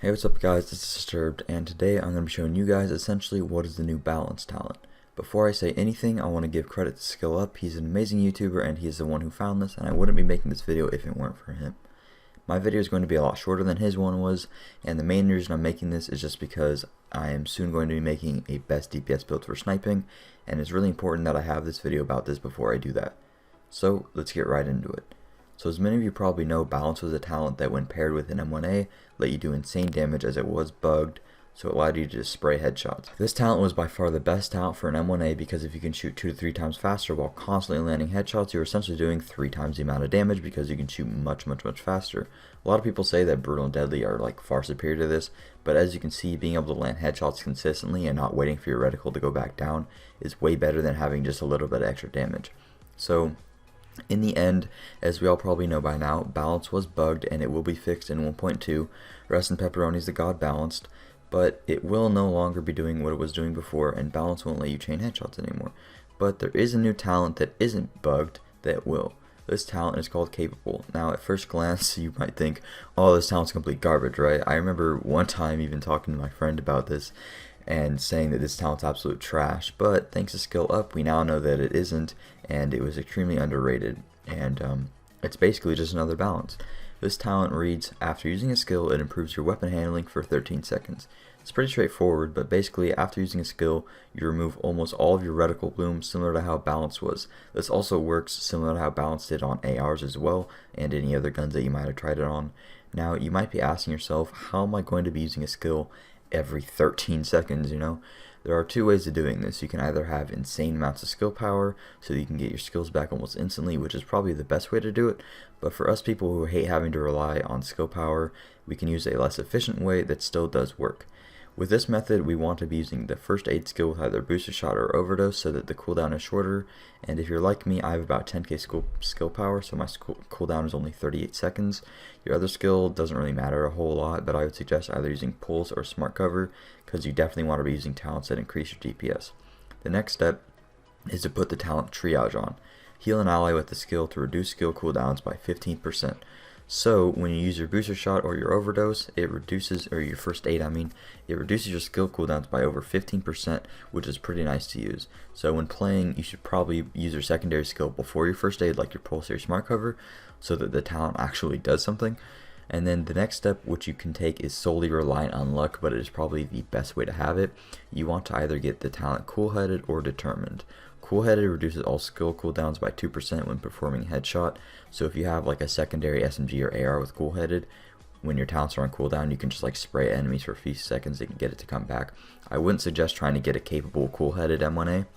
Hey, what's up guys, this is Disturbed, and today I'm going to be showing you guys essentially what is the new Balanced talent. Before I say anything, I want to give credit to Skill Up. He's an amazing YouTuber and he is the one who found this, and I wouldn't be making this video if it weren't for him. My video is going to be a lot shorter than his one was, and the main reason I'm making this is just because I am soon going to be making a best DPS build for sniping, and it's really important that I have this video about this before I do that. So let's get right into it. So as many of you probably know, Balance was a talent that when paired with an M1A let you do insane damage as it was bugged, so it allowed you to just spray headshots. This talent was by far the best talent for an M1A because if you can shoot 2 to 3 times faster while constantly landing headshots, you're essentially doing 3 times the amount of damage because you can shoot much faster. A lot of people say that Brutal and Deadly are like far superior to this, but as you can see, being able to land headshots consistently and not waiting for your reticle to go back down is way better than having just a little bit of extra damage. So in the end, as we all probably know by now, Balance was bugged and it will be fixed in 1.2. Rest in pepperonis, the god Balanced, but it will no longer be doing what it was doing before, and Balance won't let you chain headshots anymore. But there is a new talent that isn't bugged that will. This talent is called Capable. Now at first glance you might think, oh, this talent's complete garbage, right? I remember one time even talking to my friend about this and saying that this talent's absolute trash, but thanks to Skill Up we now know that it isn't, and it was extremely underrated, and it's basically just another Balance. This talent reads, after using a skill it improves your weapon handling for 13 seconds. It's pretty straightforward, but basically after using a skill you remove almost all of your reticle bloom, similar to how Balance was. This also works similar to how Balance did on ARs as well, and any other guns that you might have tried it on. Now you might be asking yourself, how am I going to be using a skill every 13 seconds, you know? There are two ways of doing this. You can either have insane amounts of skill power so that you can get your skills back almost instantly, which is probably the best way to do it, but for us people who hate having to rely on skill power, we can use a less efficient way that still does work. With this method, we want to be using the first aid skill with either booster shot or overdose so that the cooldown is shorter, and if you're like me, I have about 10k skill power, so my cooldown is only 38 seconds. Your other skill doesn't really matter a whole lot, but I would suggest either using Pulse or Smart Cover, because you definitely want to be using talents that increase your DPS. The next step is to put the talent Triage on. Heal an ally with the skill to reduce skill cooldowns by 15%. So when you use your booster shot or your overdose, it reduces, or your first aid I mean, it reduces your skill cooldowns by over 15%, which is pretty nice to use. So when playing, you should probably use your secondary skill before your first aid, like your Pulse or your Smart Cover, so that the talent actually does something. And then the next step which you can take is solely reliant on luck, but it is probably the best way to have it. You want to either get the talent Cool-Headed or Determined. Cool-Headed reduces all skill cooldowns by 2% when performing headshot, so if you have like a secondary SMG or AR with Cool-Headed, when your talents are on cooldown you can just like spray enemies for a few seconds and get it to come back. I wouldn't suggest trying to get a capable Cool-Headed M1A.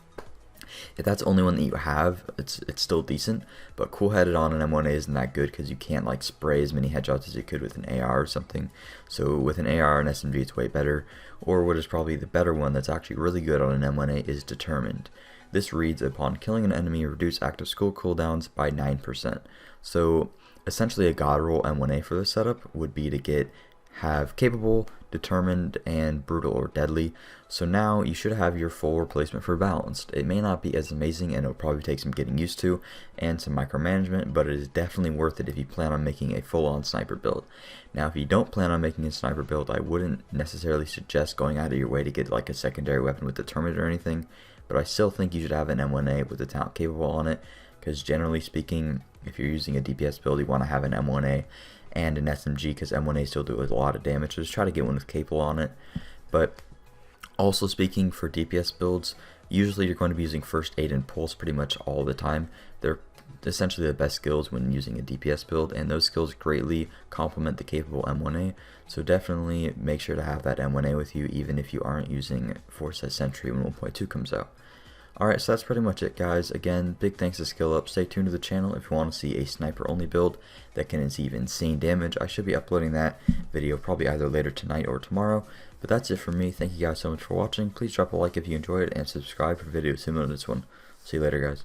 If that's the only one that you have, it's still decent, but Cool-Headed on an M1A isn't that good because you can't like spray as many headshots as you could with an AR or something. So with an AR and SMG it's way better, or what is probably the better one that's actually really good on an M1A is Determined. This reads, upon killing an enemy, reduce active skill cooldowns by 9%. So essentially a god roll M1A for this setup would be to have Capable, Determined, and Brutal or Deadly. So now you should have your full replacement for Balanced. It may not be as amazing and it'll probably take some getting used to and some micromanagement, but it is definitely worth it if you plan on making a full-on sniper build. Now if you don't plan on making a sniper build, I wouldn't necessarily suggest going out of your way to get like a secondary weapon with Determined or anything, but I still think you should have an M1A with the talent Capable on it, because generally speaking, if you're using a DPS build, you want to have an M1A and an SMG, because M1A still do a lot of damage, so just try to get one with Capable on it. But also speaking for DPS builds, usually you're going to be using First Aid and Pulse pretty much all the time. They're essentially the best skills when using a DPS build, and those skills greatly complement the Capable M1A, so definitely make sure to have that M1A with you even if you aren't using Force as Sentry when 1.2 comes out. Alright, so that's pretty much it guys. Again, big thanks to Skill Up. Stay tuned to the channel if you want to see a sniper only build that can receive insane damage. I should be uploading that video probably either later tonight or tomorrow. But that's it for me. Thank you guys so much for watching. Please drop a like if you enjoyed it and subscribe for videos similar to this one. See you later guys.